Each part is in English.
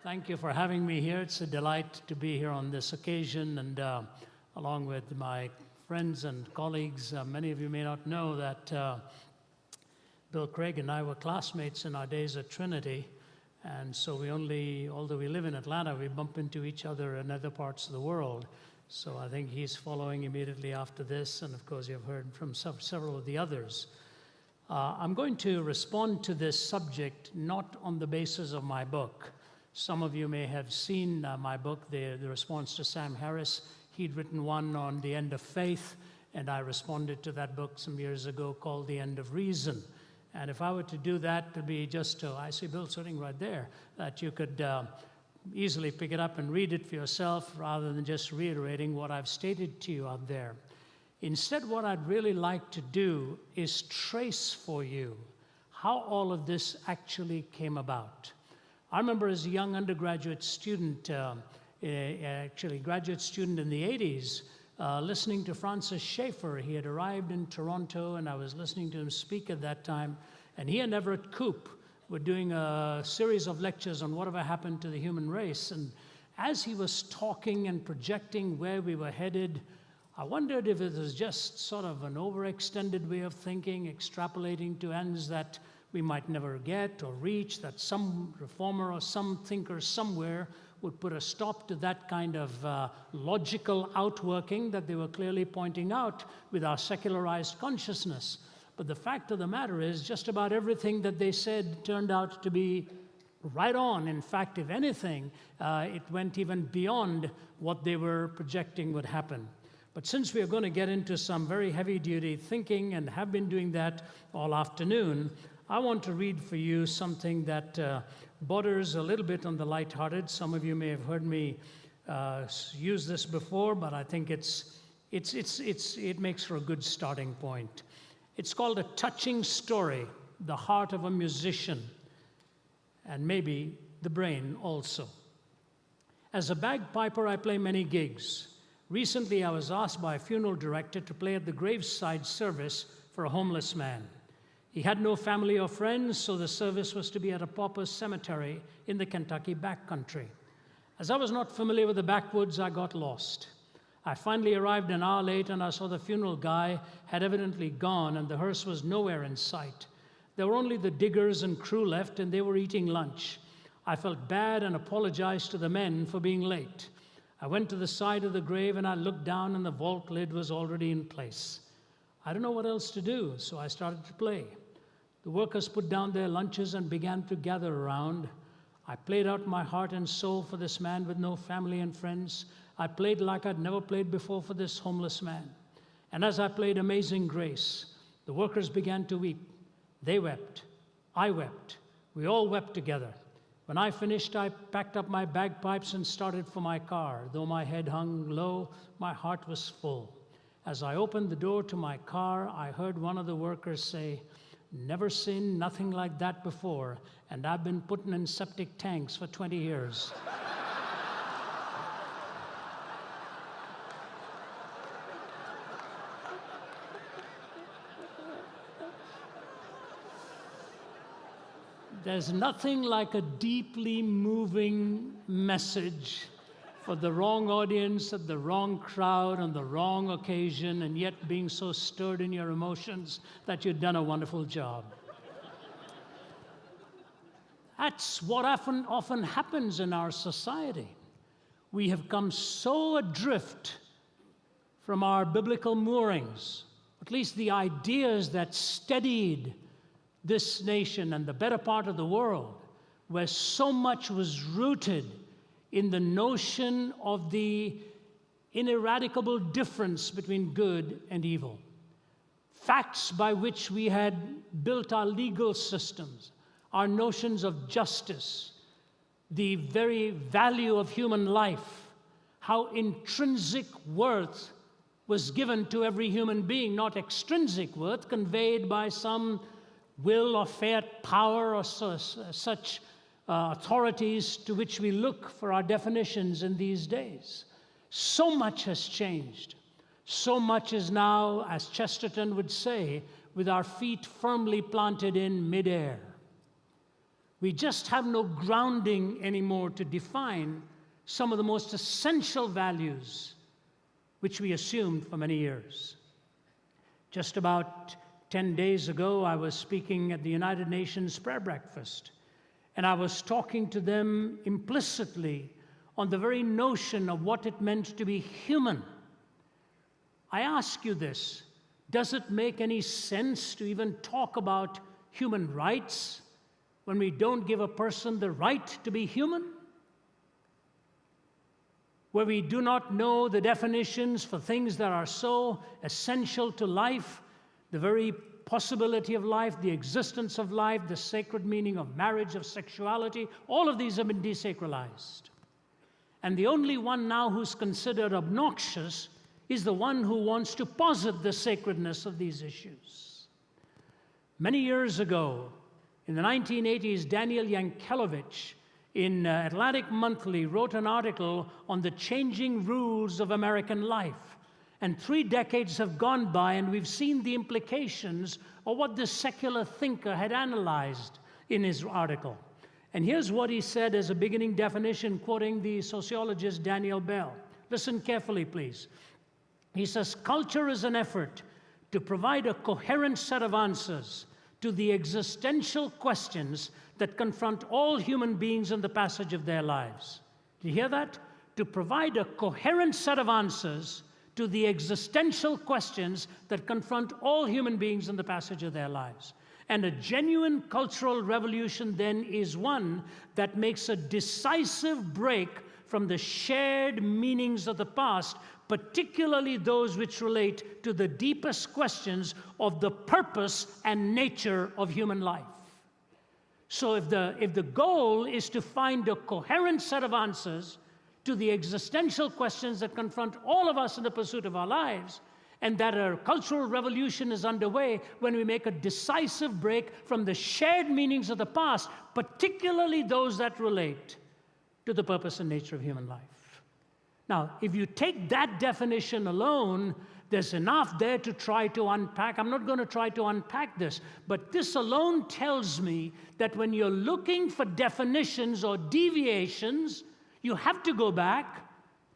Thank you for having me here. It's a delight to be here on this occasion, and along with my friends and colleagues. Many of you may not know that Bill Craig and I were classmates in our days at Trinity, and so although we live in Atlanta, we bump into each other in other parts of the world. So I think he's following immediately after this, and of course you've heard from several of the others. I'm going to respond to this subject not on the basis of my book. Some of you may have seen my book, the response to Sam Harris. He'd written one on the end of faith, and I responded to that book some years ago called The End of Reason. And if I were to do that, to be just, I see Bill sitting right there, that you could easily pick it up and read it for yourself rather than just reiterating what I've stated to you out there. Instead, what I'd really like to do is trace for you how all of this actually came about. I remember as a young undergraduate student, actually graduate student in the 80s, listening to Francis Schaeffer. He had arrived in Toronto, and I was listening to him speak at that time. And he and Everett Koop were doing a series of lectures on whatever happened to the human race. And as he was talking and projecting where we were headed, I wondered if it was just sort of an overextended way of thinking, extrapolating to ends that we might never get or reach, that some reformer or some thinker somewhere would put a stop to that kind of logical outworking that they were clearly pointing out with our secularized consciousness. But the fact of the matter is, just about everything that they said turned out to be right on. In fact, if anything, it went even beyond what they were projecting would happen. But since we are going to get into some very heavy-duty thinking and have been doing that all afternoon, I want to read for you something that borders a little bit on the lighthearted. Some of you may have heard me use this before, but I think it makes for a good starting point. It's called A Touching Story, The Heart of a Musician, and maybe the brain also. As a bagpiper, I play many gigs. Recently, I was asked by a funeral director to play at the graveside service for a homeless man. He had no family or friends, so the service was to be at a pauper cemetery in the Kentucky backcountry. As I was not familiar with the backwoods, I got lost. I finally arrived an hour late, and I saw the funeral guy had evidently gone, and the hearse was nowhere in sight. There were only the diggers and crew left, and they were eating lunch. I felt bad and apologized to the men for being late. I went to the side of the grave, and I looked down, and the vault lid was already in place. I don't know what else to do, so I started to play. The workers put down their lunches and began to gather around. I played out my heart and soul for this man with no family and friends. I played like I'd never played before for this homeless man. And as I played Amazing Grace, the workers began to weep. They wept. I wept. We all wept together. When I finished, I packed up my bagpipes and started for my car. Though my head hung low, my heart was full. As I opened the door to my car, I heard one of the workers say, "Never seen nothing like that before, and I've been putting in septic tanks for 20 years. There's nothing like a deeply moving message for the wrong audience, at the wrong crowd, on the wrong occasion, and yet being so stirred in your emotions that you've done a wonderful job. That's what often happens in our society. We have come so adrift from our biblical moorings, at least the ideas that steadied this nation and the better part of the world, where so much was rooted in the notion of the ineradicable difference between good and evil. Facts by which we had built our legal systems, our notions of justice, the very value of human life, how intrinsic worth was given to every human being, not extrinsic worth conveyed by some will or fiat power or such authorities to which we look for our definitions in these days. So much has changed. So much is now, as Chesterton would say, with our feet firmly planted in midair. We just have no grounding anymore to define some of the most essential values which we assumed for many years. Just about 10 days ago, I was speaking at the United Nations prayer breakfast, and I was talking to them implicitly on the very notion of what it meant to be human. I ask you this: does it make any sense to even talk about human rights when we don't give a person the right to be human? Where we do not know the definitions for things that are so essential to life, the very possibility of life, the existence of life, the sacred meaning of marriage, of sexuality, all of these have been desacralized. And the only one now who's considered obnoxious is the one who wants to posit the sacredness of these issues. Many years ago, in the 1980s, Daniel Yankelevich in Atlantic Monthly wrote an article on the changing rules of American life. And 3 decades have gone by, and we've seen the implications of what this secular thinker had analyzed in his article. And here's what he said as a beginning definition, quoting the sociologist Daniel Bell. Listen carefully, please. He says, culture is an effort to provide a coherent set of answers to the existential questions that confront all human beings in the passage of their lives. Do you hear that? To provide a coherent set of answers to the existential questions that confront all human beings in the passage of their lives. And a genuine cultural revolution then is one that makes a decisive break from the shared meanings of the past, particularly those which relate to the deepest questions of the purpose and nature of human life. So if the goal is to find a coherent set of answers to the existential questions that confront all of us in the pursuit of our lives, and that a cultural revolution is underway when we make a decisive break from the shared meanings of the past, particularly those that relate to the purpose and nature of human life. Now, if you take that definition alone, there's enough there to try to unpack. I'm not going to try to unpack this, but this alone tells me that when you're looking for definitions or deviations, you have to go back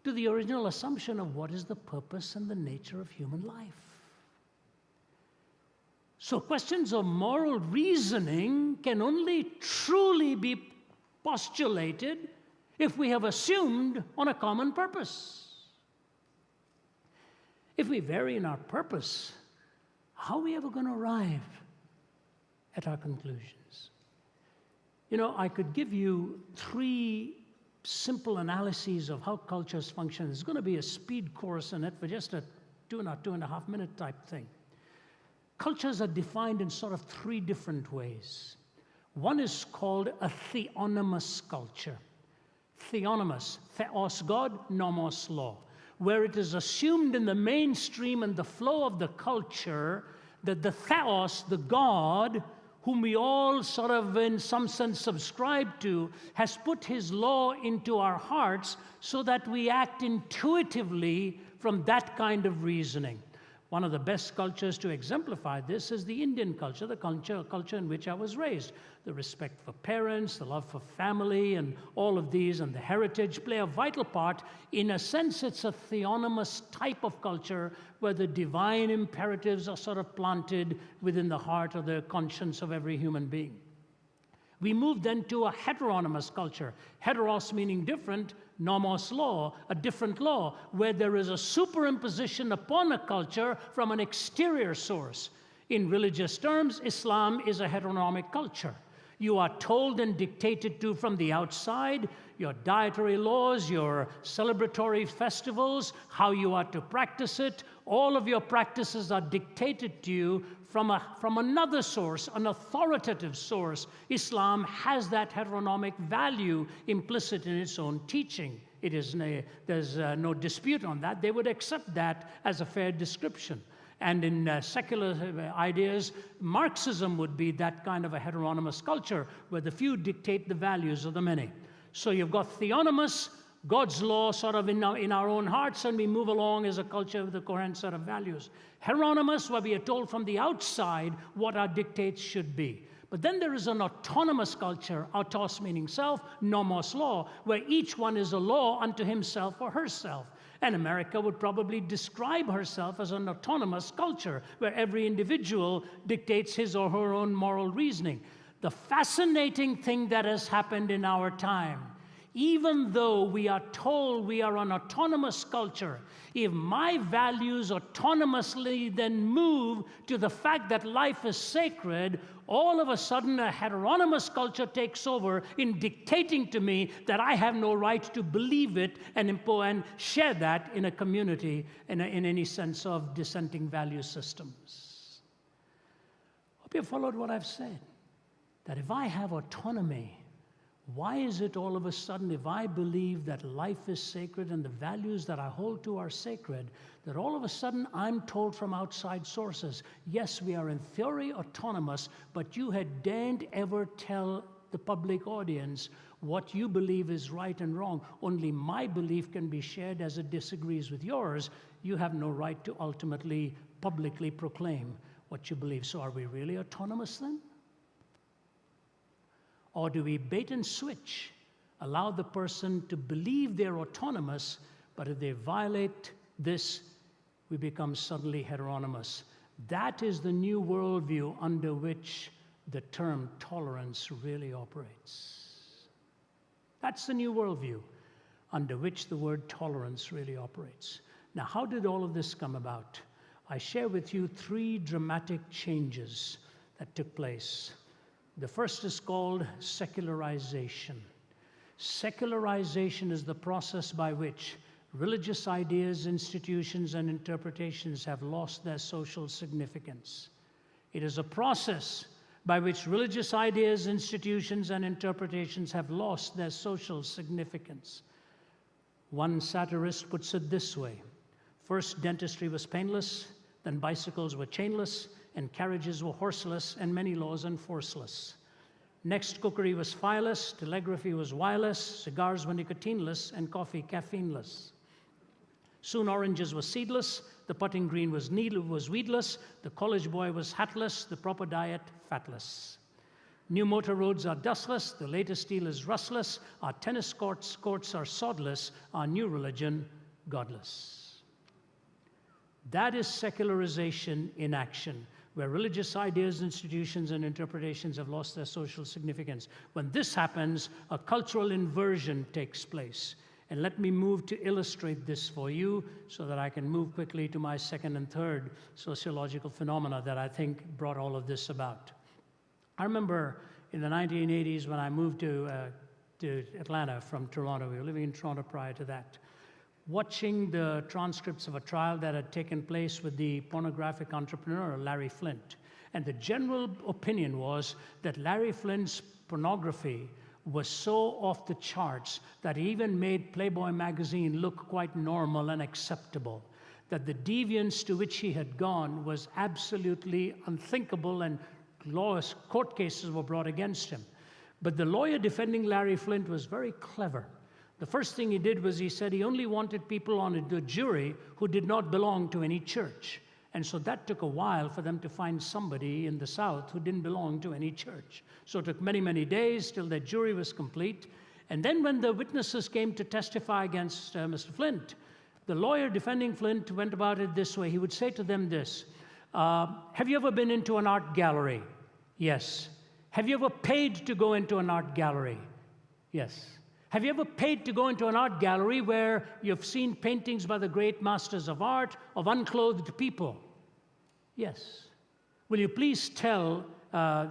to the original assumption of what is the purpose and the nature of human life. So questions of moral reasoning can only truly be postulated if we have assumed on a common purpose. If we vary in our purpose, how are we ever going to arrive at our conclusions? You know, I could give you 3 simple analyses of how cultures function. There's going to be a speed course in it for just a 2.5 minute type thing. Cultures are defined in sort of 3 different ways. One is called a theonomous culture. Theonomous, theos God, nomos law, where it is assumed in the mainstream and the flow of the culture that the theos, the God, whom we all sort of in some sense subscribe to, has put his law into our hearts so that we act intuitively from that kind of reasoning. One of the best cultures to exemplify this is the Indian culture, the culture in which I was raised. The respect for parents, the love for family, and all of these, and the heritage play a vital part. In a sense, it's a theonomous type of culture where the divine imperatives are sort of planted within the heart or the conscience of every human being. We move then to a heteronomous culture. Heteros meaning different, nomos law, a different law, where there is a superimposition upon a culture from an exterior source. In religious terms, Islam is a heteronomic culture. You are told and dictated to from the outside, your dietary laws, your celebratory festivals, how you are to practice it. All of your practices are dictated to you from another source, an authoritative source. Islam has that heteronomic value implicit in its own teaching. There's no dispute on that. They would accept that as a fair description. And in secular ideas, Marxism would be that kind of a heteronomous culture where the few dictate the values of the many. So you've got theonomous, God's law sort of in our own hearts, and we move along as a culture with a coherent set of values. Heteronomous, where we are told from the outside what our dictates should be. But then there is an autonomous culture, autos meaning self, nomos law, where each one is a law unto himself or herself. And America would probably describe herself as an autonomous culture, where every individual dictates his or her own moral reasoning. The fascinating thing that has happened in our time, even though we are told we are an autonomous culture, if my values autonomously then move to the fact that life is sacred, all of a sudden a heteronymous culture takes over in dictating to me that I have no right to believe it and share that in a community in any sense of dissenting value systems. Hope you followed what I've said. That if I have autonomy, why is it all of a sudden, if I believe that life is sacred and the values that I hold to are sacred, that all of a sudden I'm told from outside sources, yes, we are in theory autonomous, but you had daren't ever tell the public audience what you believe is right and wrong. Only my belief can be shared as it disagrees with yours. You have no right to ultimately publicly proclaim what you believe. So are we really autonomous then? Or do we bait and switch, allow the person to believe they're autonomous, but if they violate this, we become suddenly heteronymous? That is the new worldview under which the term tolerance really operates. That's the new worldview under which the word tolerance really operates. Now, how did all of this come about? I share with you 3 dramatic changes that took place. The first is called secularization. Secularization is the process by which religious ideas, institutions, and interpretations have lost their social significance. It is a process by which religious ideas, institutions, and interpretations have lost their social significance. One satirist puts it this way: first, dentistry was painless, then bicycles were chainless, and carriages were horseless, and many laws enforceless. Next, cookery was fireless, telegraphy was wireless, cigars were nicotineless, and coffee caffeineless. Soon oranges were seedless, the putting green was weedless, the college boy was hatless, the proper diet fatless. New motor roads are dustless, the latest steel is rustless, our tennis courts are sodless, our new religion godless. That is secularization in action, where religious ideas, institutions, and interpretations have lost their social significance. When this happens, a cultural inversion takes place. And let me move to illustrate this for you so that I can move quickly to my second and third sociological phenomena that I think brought all of this about. I remember in the 1980s when I moved to Atlanta from Toronto. We were living in Toronto prior to that. Watching the transcripts of a trial that had taken place with the pornographic entrepreneur, Larry Flynt. And the general opinion was that Larry Flynt's pornography was so off the charts that he even made Playboy magazine look quite normal and acceptable. That the deviance to which he had gone was absolutely unthinkable, and court cases were brought against him. But the lawyer defending Larry Flynt was very clever. The first thing he did was he said he only wanted people on the jury who did not belong to any church. And so that took a while for them to find somebody in the South who didn't belong to any church. So it took many, many days till that jury was complete. And then when the witnesses came to testify against Mr. Flynt, the lawyer defending Flynt went about it this way. He would say to them this: have you ever been into an art gallery? Yes. Have you ever paid to go into an art gallery? Yes. Have you ever paid to go into an art gallery where you've seen paintings by the great masters of art of unclothed people? Yes. Will you please tell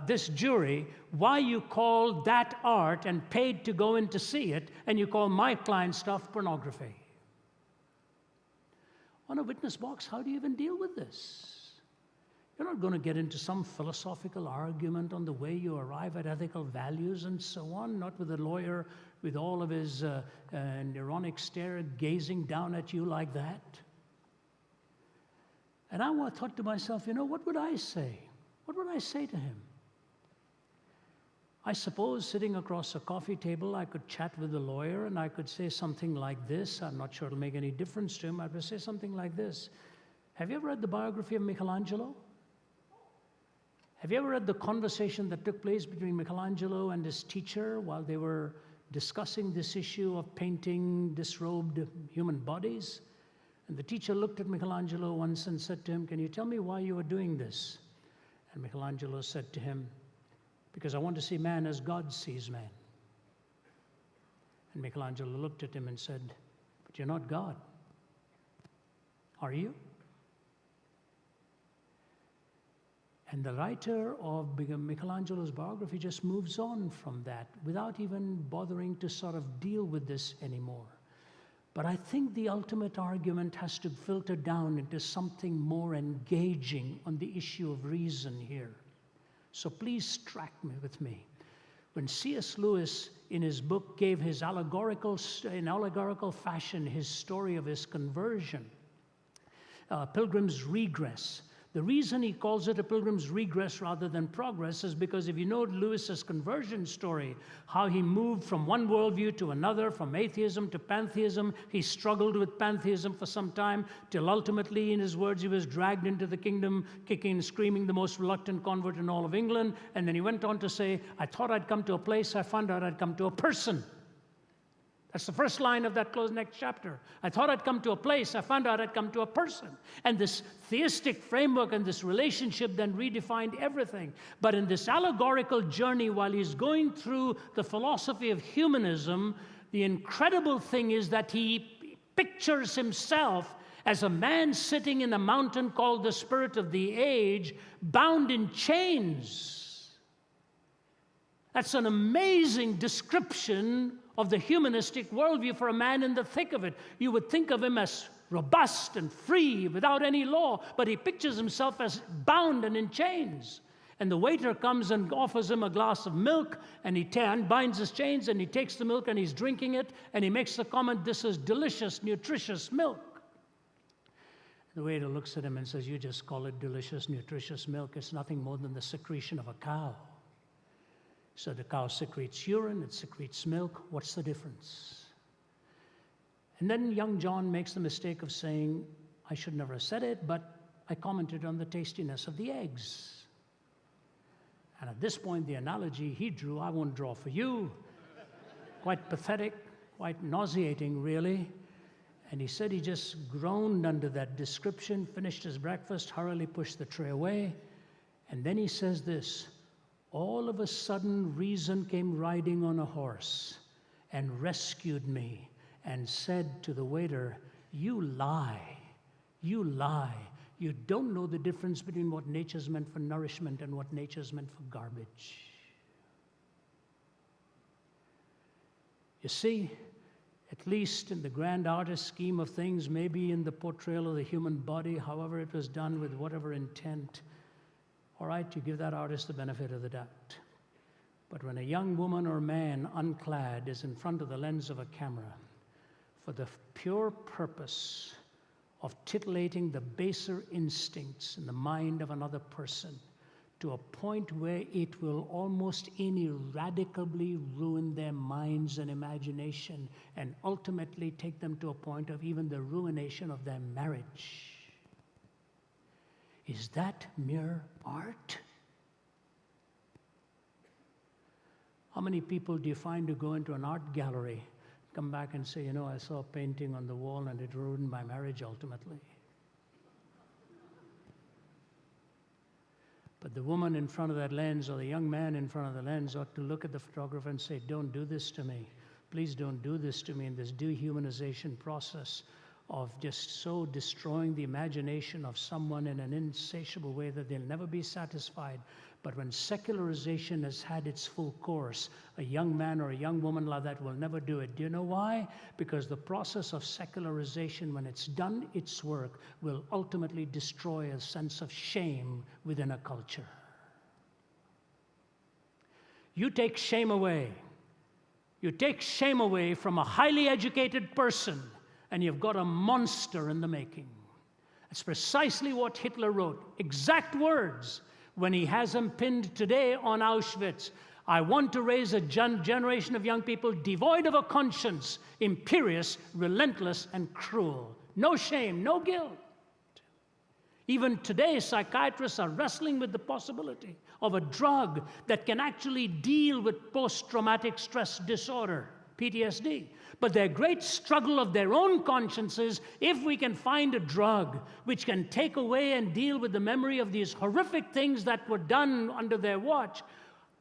this jury why you call that art and paid to go in to see it, and you call my client stuff pornography? On a witness box, how do you even deal with this? You're not going to get into some philosophical argument on the way you arrive at ethical values and so on, not with a lawyer with all of his neuronic stare gazing down at you like that. And I thought to myself, what would I say? What would I say to him? I suppose sitting across a coffee table, I could chat with the lawyer and I could say something like this. I'm not sure it'll make any difference to him. I would say something like this: have you ever read the biography of Michelangelo? Have you ever read the conversation that took place between Michelangelo and his teacher while they were discussing this issue of painting disrobed human bodies? And the teacher looked at Michelangelo once and said to him, "Can you tell me why you are doing this?" And Michelangelo said to him, "Because I want to see man as God sees man." And Michelangelo looked at him and said, "But you're not God, are you?" And the writer of Michelangelo's biography just moves on from that without even bothering to sort of deal with this anymore. But I think the ultimate argument has to filter down into something more engaging on the issue of reason here. So please track with me. When C.S. Lewis, in his book, gave his in allegorical fashion his story of his conversion, Pilgrim's Regress. The reason he calls it a pilgrim's regress rather than progress is because if you know Lewis's conversion story, how he moved from one worldview to another, from atheism to pantheism, he struggled with pantheism for some time, till ultimately, in his words, he was dragged into the kingdom, kicking and screaming, the most reluctant convert in all of England. And then he went on to say, "I thought I'd come to a place, I found out I'd come to a person." That's the first line of that next chapter. "I thought I'd come to a place, I found out I'd come to a person." And this theistic framework and this relationship then redefined everything. But in this allegorical journey, while he's going through the philosophy of humanism, the incredible thing is that he pictures himself as a man sitting in a mountain called the Spirit of the Age, bound in chains. That's an amazing description of the humanistic worldview for a man in the thick of it. You would think of him as robust and free, without any law, but he pictures himself as bound and in chains. And the waiter comes and offers him a glass of milk, and he unbinds his chains, and he takes the milk and he's drinking it, and he makes the comment, "This is delicious, nutritious milk." The waiter looks at him and says, "You just call it delicious, nutritious milk. It's nothing more than the secretion of a cow. So the cow secretes urine, it secretes milk. What's the difference?" And then young John makes the mistake of saying, "I should never have said it, but I commented on the tastiness of the eggs." And at this point, the analogy he drew, I won't draw for you. Quite pathetic, quite nauseating, really. And he said he just groaned under that description, finished his breakfast, hurriedly pushed the tray away. And then he says this, "All of a sudden, reason came riding on a horse and rescued me and said to the waiter, 'You lie, you lie. You don't know the difference between what nature's meant for nourishment and what nature's meant for garbage.'" You see, at least in the grand artist scheme of things, maybe in the portrayal of the human body, however it was done with whatever intent, all right, you give that artist the benefit of the doubt. But when a young woman or man unclad is in front of the lens of a camera for the pure purpose of titillating the baser instincts in the mind of another person to a point where it will almost ineradicably ruin their minds and imagination and ultimately take them to a point of even the ruination of their marriage, is that mere art? How many people do you find who go into an art gallery, come back and say, "You know, I saw a painting on the wall and it ruined my marriage ultimately"? But the woman in front of that lens or the young man in front of the lens ought to look at the photographer and say, "Don't do this to me. Please don't do this to me," in this dehumanization process of just so destroying the imagination of someone in an insatiable way that they'll never be satisfied. But when secularization has had its full course, a young man or a young woman like that will never do it. Do you know why? Because the process of secularization, when it's done its work, will ultimately destroy a sense of shame within a culture. You take shame away. You take shame away from a highly educated person, and you've got a monster in the making. That's precisely what Hitler wrote. Exact words when he has him pinned today on Auschwitz. "I want to raise a generation of young people devoid of a conscience, imperious, relentless, and cruel. No shame, no guilt." Even today, psychiatrists are wrestling with the possibility of a drug that can actually deal with post-traumatic stress disorder, PTSD. But their great struggle of their own consciences, if we can find a drug which can take away and deal with the memory of these horrific things that were done under their watch,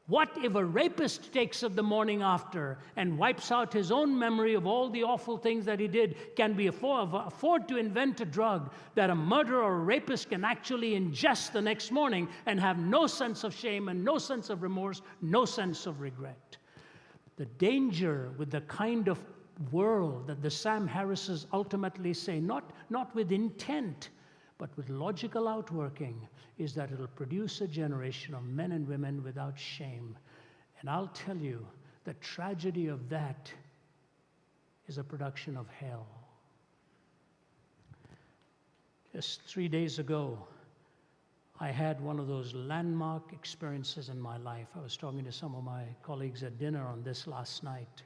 what if a rapist takes it the morning after and wipes out his own memory of all the awful things that he did? Can we afford to invent a drug that a murderer or a rapist can actually ingest the next morning and have no sense of shame and no sense of remorse, no sense of regret? The danger with the kind of world that the Sam Harrises ultimately say, not with intent, but with logical outworking, is that it'll produce a generation of men and women without shame. And I'll tell you, the tragedy of that is a production of hell. Just 3 days ago, I had one of those landmark experiences in my life. I was talking to some of my colleagues at dinner on this last night.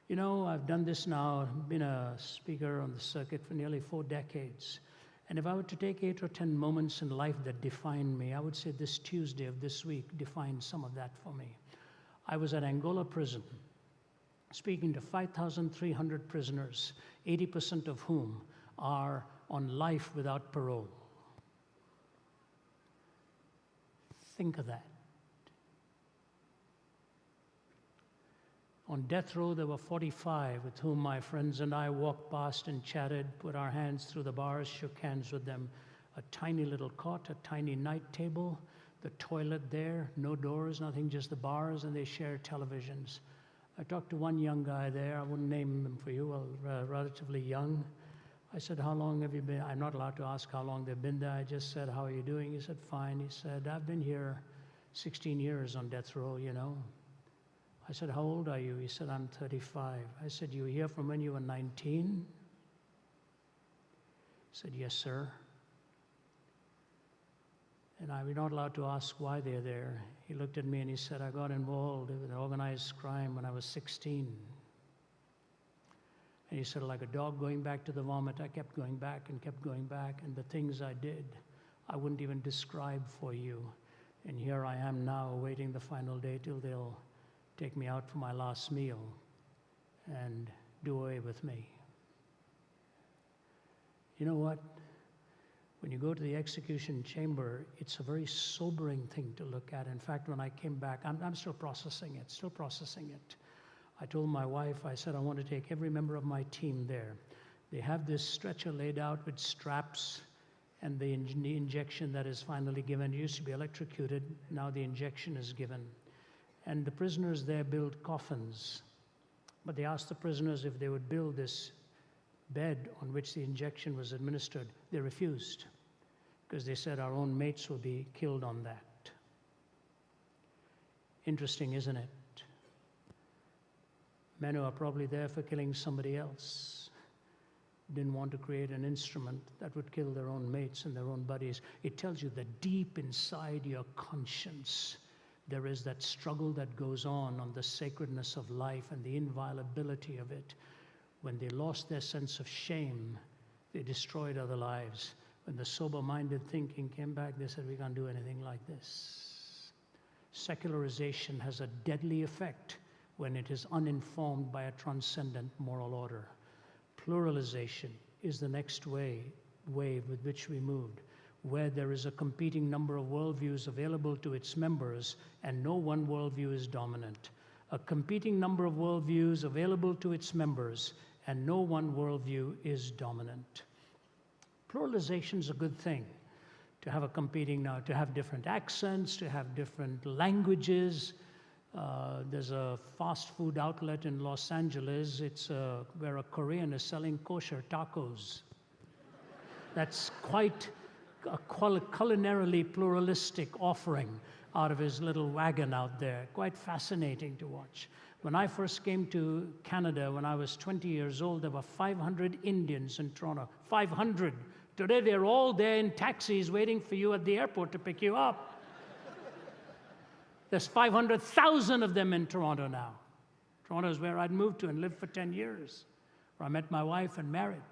You know, I've done this now, been a speaker on the circuit for nearly 4 decades. And if I were to take 8 or 10 moments in life that defined me, I would say this Tuesday of this week defined some of that for me. I was at Angola prison, speaking to 5,300 prisoners, 80% of whom are on life without parole. Think of that. On death row, there were 45 with whom my friends and I walked past and chatted, put our hands through the bars, shook hands with them. A tiny little cot, a tiny night table, the toilet there, no doors, nothing, just the bars, and they shared televisions. I talked to one young guy there. I wouldn't name him for you, well, relatively young. I said, how long have you been? I'm not allowed to ask how long they've been there. I just said, how are you doing? He said, fine. He said, I've been here 16 years on death row, you know. I said, how old are you? He said, I'm 35. I said, you were here from when you were 19? He said, yes, sir. And I was not allowed to ask why they're there. He looked at me and he said, I got involved with organized crime when I was 16. And he said, like a dog going back to the vomit, I kept going back and kept going back. And the things I did, I wouldn't even describe for you. And here I am now, awaiting the final day till they'll take me out for my last meal and do away with me. You know what? When you go to the execution chamber, it's a very sobering thing to look at. In fact, when I came back, I'm still processing it. I told my wife, I said, I want to take every member of my team there. They have this stretcher laid out with straps and the injection that is finally given. It used to be electrocuted. Now the injection is given. And the prisoners there build coffins. But they asked the prisoners if they would build this bed on which the injection was administered. They refused, because they said our own mates will be killed on that. Interesting, isn't it? Men who are probably there for killing somebody else didn't want to create an instrument that would kill their own mates and their own buddies. It tells you that deep inside your conscience, there is that struggle that goes on the sacredness of life and the inviolability of it. When they lost their sense of shame, they destroyed other lives. When the sober-minded thinking came back, they said, we can't do anything like this. Secularization has a deadly effect when it is uninformed by a transcendent moral order. Pluralization is the next wave with which we moved, where there is a competing number of worldviews available to its members and no one worldview is dominant. A competing number of worldviews available to its members and no one worldview is dominant. Pluralization is a good thing. To have a competing now, to have different accents, to have different languages. There's a fast food outlet in Los Angeles. It's where a Korean is selling kosher tacos. That's quite a culinarily pluralistic offering out of his little wagon out there. Quite fascinating to watch. When I first came to Canada, when I was 20 years old, there were 500 Indians in Toronto. 500. Today, they're all there in taxis waiting for you at the airport to pick you up. There's 500,000 of them in Toronto now. Toronto is where I'd moved to and lived for 10 years, where I met my wife and married.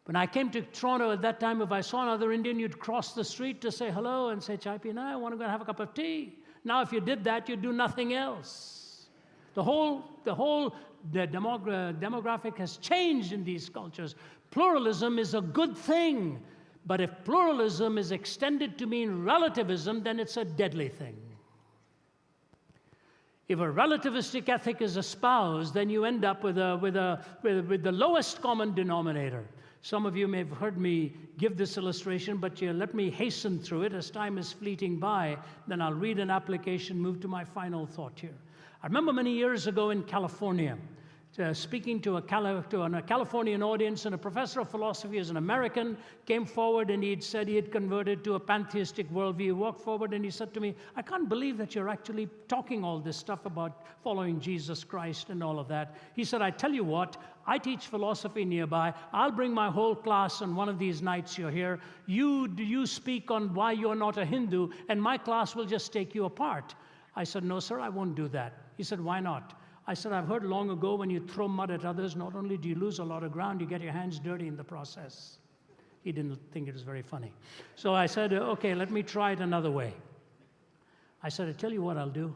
When I came to Toronto at that time, if I saw another Indian, you'd cross the street to say hello and say, "Chai pina, I want to go and have a cup of tea." Now, if you did that, you'd do nothing else. The demographic has changed in these cultures. Pluralism is a good thing, but if pluralism is extended to mean relativism, then it's a deadly thing. If a relativistic ethic is espoused, then you end up with the lowest common denominator. Some of you may have heard me give this illustration, but let me hasten through it as time is fleeting by. Then I'll read an application, move to my final thought here. I remember many years ago in California, speaking to a Californian audience, and a professor of philosophy, as an American, came forward and he'd said he had converted to a pantheistic worldview. He walked forward and he said to me, "I can't believe that you're actually talking all this stuff about following Jesus Christ and all of that." He said, "I tell you what, I teach philosophy nearby. I'll bring my whole class on one of these nights you're here. You speak on why you're not a Hindu, and my class will just take you apart." I said, "No, sir, I won't do that." He said, "Why not?" I said, "I've heard long ago when you throw mud at others, not only do you lose a lot of ground, you get your hands dirty in the process." He didn't think it was very funny. So I said, "Okay, let me try it another way." I said, "I tell you what I'll do.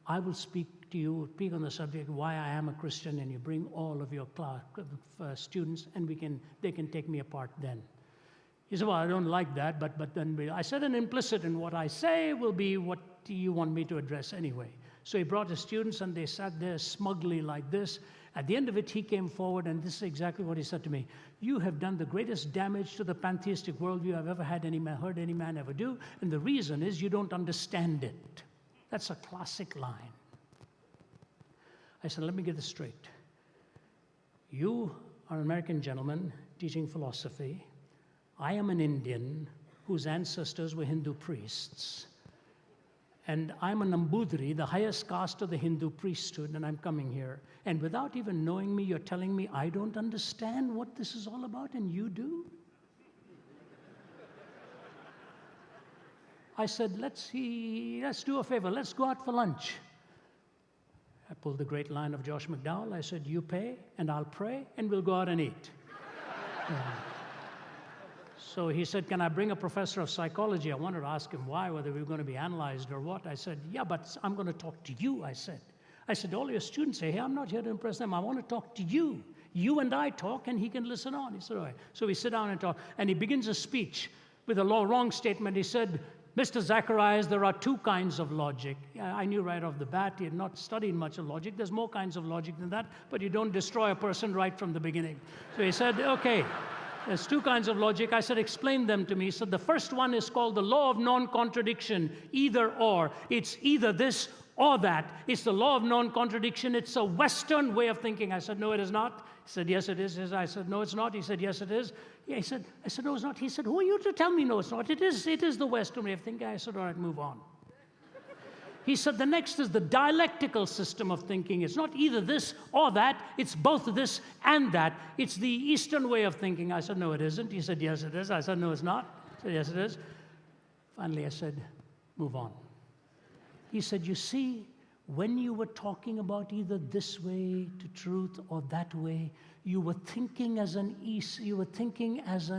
I will speak to you, speak on the subject why I am a Christian, and you bring all of your class, students, and they can take me apart then." He said, "Well, I don't like that, but then I said, and implicit in what I say will be what you want me to address anyway." So he brought his students, and they sat there smugly like this. At the end of it, he came forward, and this is exactly what he said to me. "You have done the greatest damage to the pantheistic worldview I've ever heard any man ever do, and the reason is you don't understand it." That's a classic line. I said, "Let me get this straight. You are an American gentleman teaching philosophy. I am an Indian whose ancestors were Hindu priests. And I'm a Nambudri, the highest caste of the Hindu priesthood, and I'm coming here. And without even knowing me, you're telling me I don't understand what this is all about, and you do?" I said, let's do a favor. Let's go out for lunch." I pulled the great line of Josh McDowell. I said, "You pay, and I'll pray, and we'll go out and eat." So he said, "Can I bring a professor of psychology?" I wanted to ask him why, whether we were going to be analyzed or what. I said, "Yeah, but I'm going to talk to you," I said. "All your students say, hey, I'm not here to impress them. I want to talk to you. You and I talk, and he can listen on." He said, "All right." So we sit down and talk, and he begins a speech with a wrong statement. He said, "Mr. Zacharias, there are two kinds of logic." I knew right off the bat he had not studied much of logic. There's more kinds of logic than that, but you don't destroy a person right from the beginning. So he said, "Okay, there's two kinds of logic." I said, "Explain them to me." He said, "The first one is called the law of non-contradiction, either or. It's either this or that. It's the law of non-contradiction. It's a Western way of thinking." I said, "No, it is not." He said, "Yes, it is." I said, "No, it's not." He said, "Yes, it is." Yeah, I said, "No, it's not." He said, "Who are you to tell me no, it's not? It is the Western way of thinking." I said, "All right, move on." He said, "The next is the dialectical system of thinking. It's not either this or that. It's both this and that. It's the Eastern way of thinking." I said, "No, it isn't." He said, "Yes, it is." I said, "No, it's not." He said, "Yes, it is." Finally, I said, "Move on." He said, "You see, when you were talking about either this way to truth or that way, you were thinking as an East, you were thinking as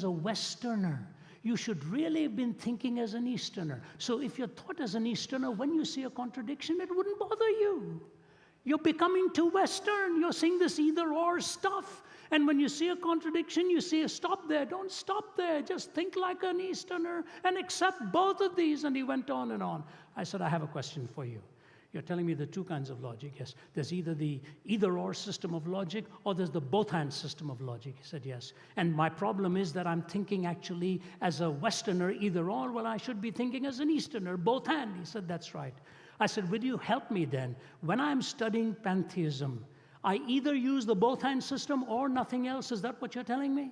a Westerner. You should really have been thinking as an Easterner. So if you're thought as an Easterner, when you see a contradiction, it wouldn't bother you. You're becoming too Western. You're seeing this either-or stuff. And when you see a contradiction, you say, stop there. Don't stop there. Just think like an Easterner and accept both of these." And he went on and on. I said, "I have a question for you. You're telling me the two kinds of logic." Yes. "There's either the either-or system of logic or there's the both-hand system of logic." He said, "Yes. And my problem is that I'm thinking actually as a Westerner either-or. Well, I should be thinking as an Easterner, both-hand." He said, "That's right." I said, "Will you help me then? When I'm studying pantheism, I either use the both-hand system or nothing else. Is that what you're telling me?"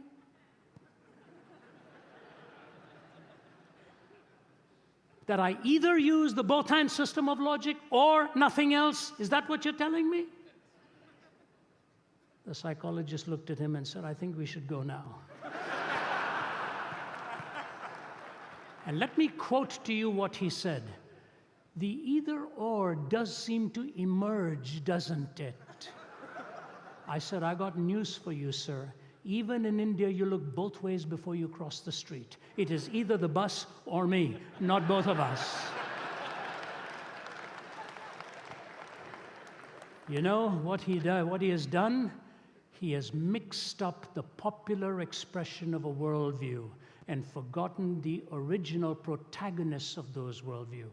That I either use the both-hand system of logic or nothing else? Is that what you're telling me? The psychologist looked at him and said, "I think we should go now." And let me quote to you what he said. "The either-or does seem to emerge, doesn't it?" I said, "I got news for you, sir. Even in India, you look both ways before you cross the street. It is either the bus or me, not both of us. You know what he has done? He has mixed up the popular expression of a worldview and forgotten the original protagonists of those worldview.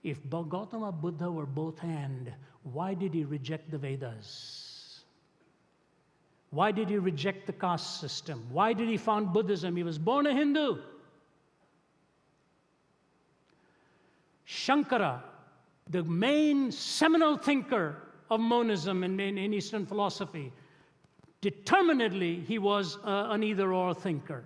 If Gautama Buddha were both and, why did he reject the Vedas? Why did he reject the caste system? Why did he found Buddhism? He was born a Hindu. Shankara, the main seminal thinker of monism in Eastern philosophy, determinedly he was an either-or thinker.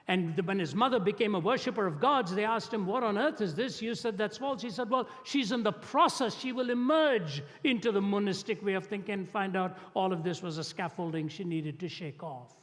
And when his mother became a worshiper of gods, they asked him, what on earth is this? You said that's false. He said, well, she's in the process. She will emerge into the monistic way of thinking and find out all of this was a scaffolding she needed to shake off.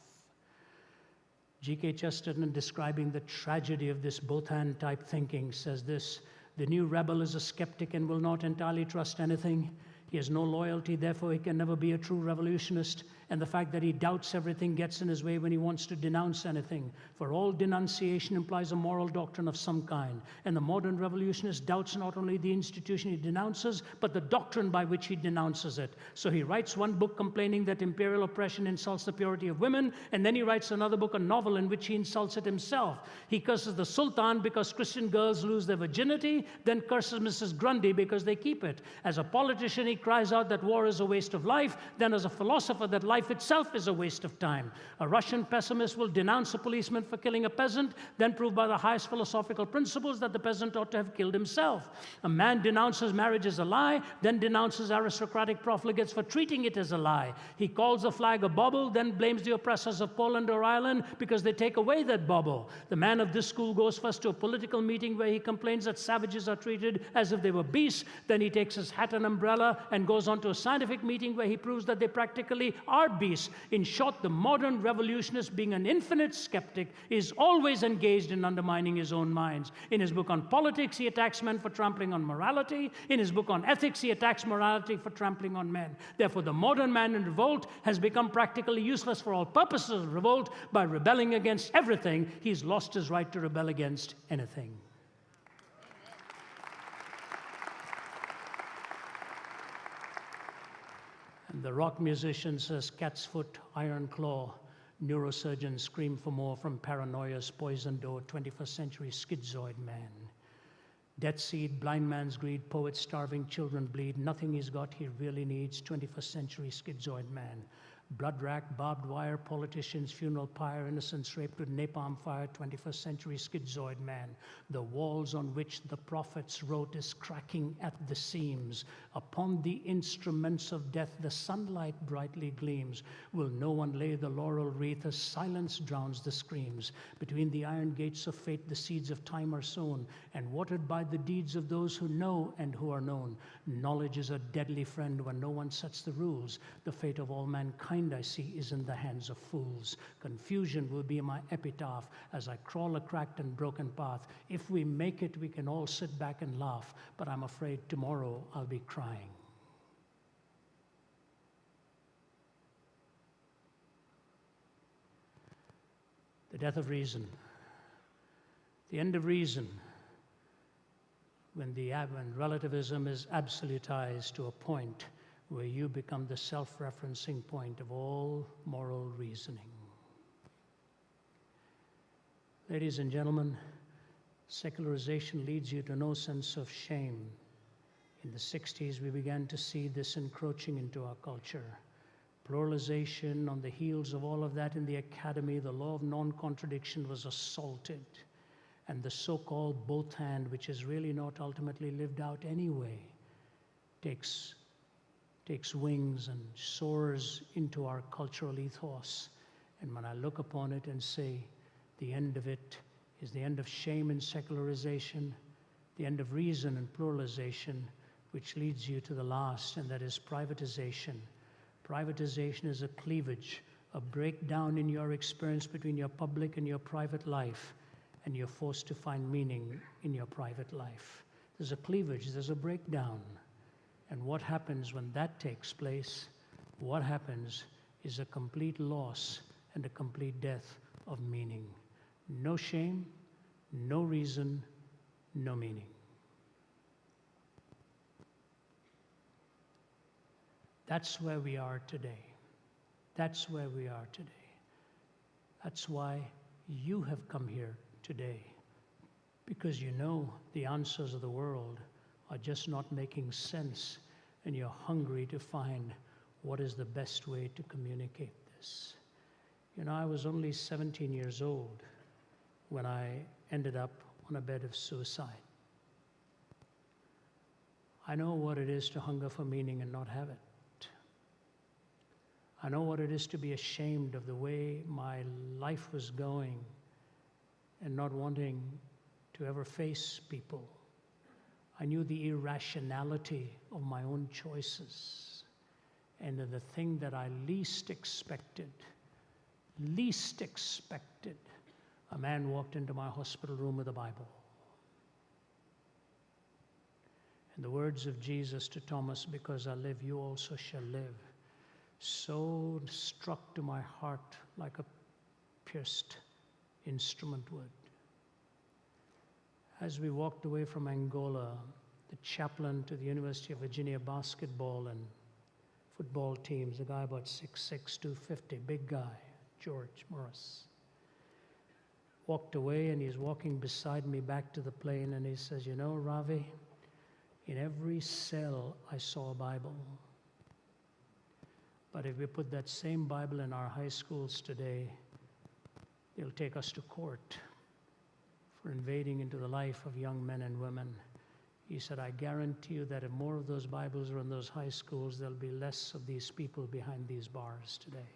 G.K. Chesterton, describing the tragedy of this both-and type thinking, says this: the new rebel is a skeptic and will not entirely trust anything. He has no loyalty, therefore he can never be a true revolutionist. And the fact that he doubts everything gets in his way when he wants to denounce anything. For all denunciation implies a moral doctrine of some kind. And the modern revolutionist doubts not only the institution he denounces, but the doctrine by which he denounces it. So he writes one book complaining that imperial oppression insults the purity of women, and then he writes another book, a novel, in which he insults it himself. He curses the Sultan because Christian girls lose their virginity, then curses Mrs. Grundy because they keep it. As a politician, he cries out that war is a waste of life, then as a philosopher that life itself is a waste of time. A Russian pessimist will denounce a policeman for killing a peasant, then prove by the highest philosophical principles that the peasant ought to have killed himself. A man denounces marriage as a lie, then denounces aristocratic profligates for treating it as a lie. He calls the flag a bauble, then blames the oppressors of Poland or Ireland because they take away that bauble. The man of this school goes first to a political meeting where he complains that savages are treated as if they were beasts, then he takes his hat and umbrella and goes on to a scientific meeting where he proves that they practically are beasts. In short, the modern revolutionist, being an infinite skeptic, is always engaged in undermining his own minds. In his book on politics, he attacks men for trampling on morality. In his book on ethics, he attacks morality for trampling on men. Therefore, the modern man in revolt has become practically useless for all purposes of revolt. By rebelling against everything, he's lost his right to rebel against anything. And the rock musician says, cat's foot, iron claw. Neurosurgeons scream for more from paranoia's poison door, 21st century schizoid man. Death seed, blind man's greed, poets starving, children bleed. Nothing he's got he really needs, 21st century schizoid man. Blood rack, barbed wire, politicians, funeral pyre, innocents raped with napalm fire, 21st century schizoid man. The walls on which the prophets wrote is cracking at the seams. Upon the instruments of death the sunlight brightly gleams. Will no one lay the laurel wreath as silence drowns the screams? Between the iron gates of fate the seeds of time are sown, and watered by the deeds of those who know and who are known. Knowledge is a deadly friend when no one sets the rules. The fate of all mankind I see is in the hands of fools. Confusion will be my epitaph as I crawl a cracked and broken path. If we make it, we can all sit back and laugh, but I'm afraid tomorrow I'll be crying. The death of reason. The end of reason. When relativism is absolutized to a point where you become the self-referencing point of all moral reasoning. Ladies and gentlemen, secularization leads you to no sense of shame. In the 60s, we began to see this encroaching into our culture. Pluralization, on the heels of all of that in the academy, the law of non-contradiction was assaulted. And the so-called both hand, which is really not ultimately lived out anyway, takes wings and soars into our cultural ethos. And when I look upon it and say, the end of it is the end of shame and secularization, the end of reason and pluralization, which leads you to the last, and that is privatization. Privatization is a cleavage, a breakdown in your experience between your public and your private life, and you're forced to find meaning in your private life. There's a cleavage, there's a breakdown. And what happens when that takes place? What happens is a complete loss and a complete death of meaning. No shame, no reason, no meaning. That's where we are today. That's where we are today. That's why you have come here today, because you know the answers of the world are just not making sense, and you're hungry to find what is the best way to communicate this. You know, I was only 17 years old when I ended up on a bed of suicide. I know what it is to hunger for meaning and not have it. I know what it is to be ashamed of the way my life was going and not wanting to ever face people. I knew the irrationality of my own choices. And the thing that I least expected, a man walked into my hospital room with a Bible. And the words of Jesus to Thomas, "Because I live, you also shall live," so struck to my heart like a pierced instrument would. As we walked away from Angola, the chaplain to the University of Virginia basketball and football teams, a guy about 6'6", 250, big guy, George Morris, walked away, and he's walking beside me back to the plane, and he says, "You know, Ravi, in every cell I saw a Bible. But if we put that same Bible in our high schools today, they'll take us to court for invading into the life of young men and women." He said, "I guarantee you that if more of those Bibles are in those high schools, there'll be less of these people behind these bars today."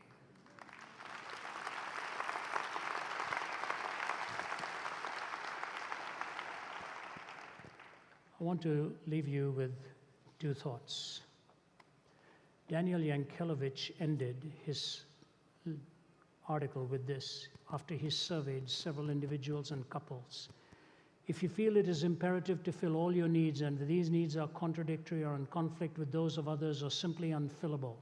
I want to leave you with two thoughts. Daniel Yankelevich ended his article with this after he surveyed several individuals and couples. "If you feel it is imperative to fill all your needs and these needs are contradictory or in conflict with those of others or simply unfillable,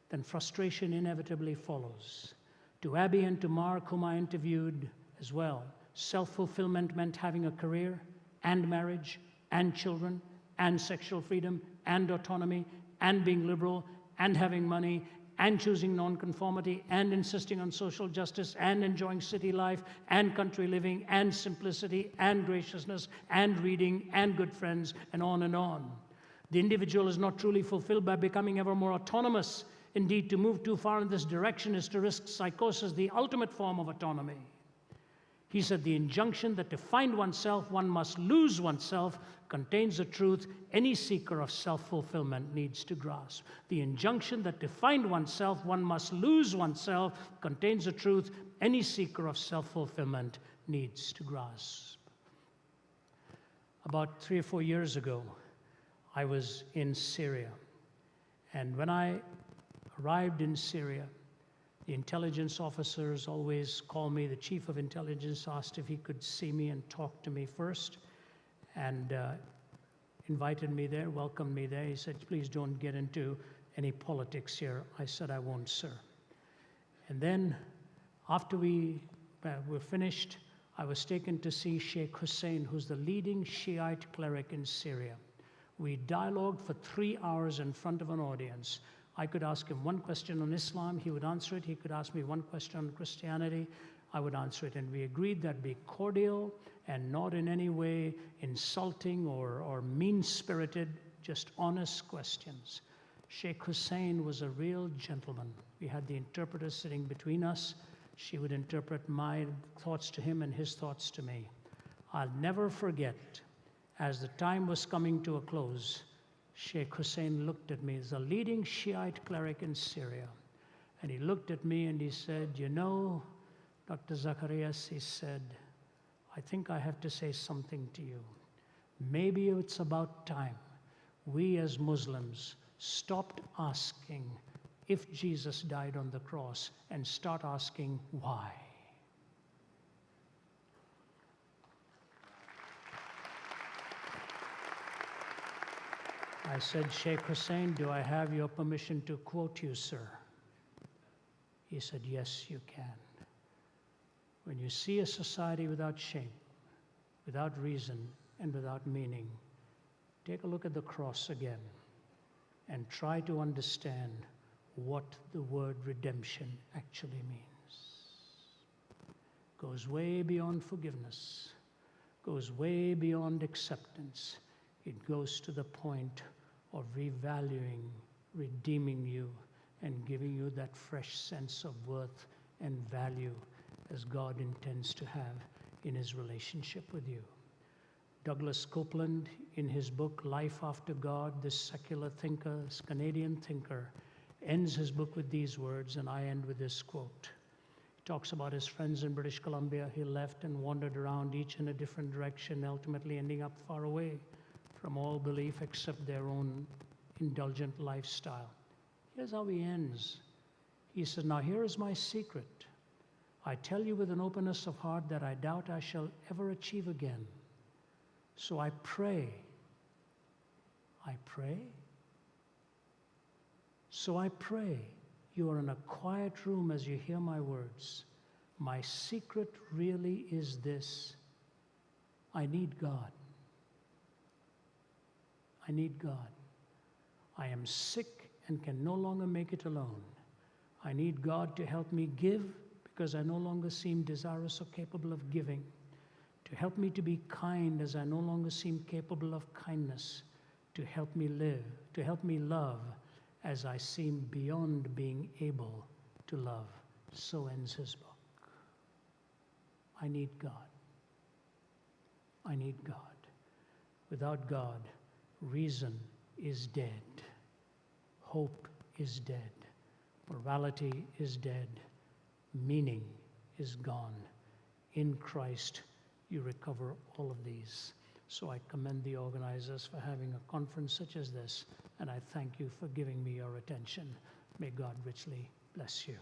then frustration inevitably follows. To Abby and to Mark, whom I interviewed as well, self-fulfillment meant having a career and marriage and children and sexual freedom and autonomy and being liberal and having money and choosing nonconformity and insisting on social justice and enjoying city life and country living and simplicity and graciousness and reading and good friends and on and on. The individual is not truly fulfilled by becoming ever more autonomous. Indeed, to move too far in this direction is to risk psychosis, the ultimate form of autonomy." He said, "The injunction that to find oneself, one must lose oneself contains a truth any seeker of self-fulfillment needs to grasp. The injunction that to find oneself, one must lose oneself contains a truth any seeker of self-fulfillment needs to grasp." About 3 or 4 years ago, I was in Syria. And when I arrived in Syria, the intelligence officers always call me. The chief of intelligence asked if he could see me and talk to me first, and invited me there, welcomed me there. He said, "Please don't get into any politics here." I said, "I won't, sir." And then after we were finished, I was taken to see Sheikh Hussein, who's the leading Shiite cleric in Syria. We dialogued for 3 hours in front of an audience. I could ask him one question on Islam, he would answer it. He could ask me one question on Christianity, I would answer it. And we agreed that be cordial and not in any way insulting or mean-spirited, just honest questions. Sheikh Hussein was a real gentleman. We had the interpreter sitting between us. She would interpret my thoughts to him and his thoughts to me. I'll never forget, as the time was coming to a close, Sheikh Hussein looked at me. He's a leading Shiite cleric in Syria. And he looked at me and he said, "You know, Dr. Zacharias," he said, "I think I have to say something to you. Maybe it's about time we as Muslims stopped asking if Jesus died on the cross and start asking why." I said, "Sheikh Hussein, do I have your permission to quote you, sir?" He said, yes, you can. When you see a society without shape, without reason, and without meaning, take a look at the cross again and try to understand what the word redemption actually means. Goes way beyond forgiveness, goes way beyond acceptance. It goes to the point of revaluing, redeeming you, and giving you that fresh sense of worth and value as God intends to have in his relationship with you. Douglas Copeland, in his book, Life After God, this secular thinker, this Canadian thinker, ends his book with these words, and I end with this quote. He talks about his friends in British Columbia. He left and wandered around, each in a different direction, ultimately ending up far away from all belief except their own indulgent lifestyle. Here's how he ends. He said, now here is my secret. I tell you with an openness of heart that I doubt I shall ever achieve again. So I pray. So I pray you are in a quiet room as you hear my words. My secret really is this. I need God. I need God. I am sick and can no longer make it alone. I need God to help me give because I no longer seem desirous or capable of giving. To help me to be kind as I no longer seem capable of kindness. To help me live, to help me love as I seem beyond being able to love. So ends his book. I need God. I need God. Without God, reason is dead. Hope is dead. Morality is dead. Meaning is gone. In Christ, you recover all of these. So I commend the organizers for having a conference such as this, and I thank you for giving me your attention. May God richly bless you.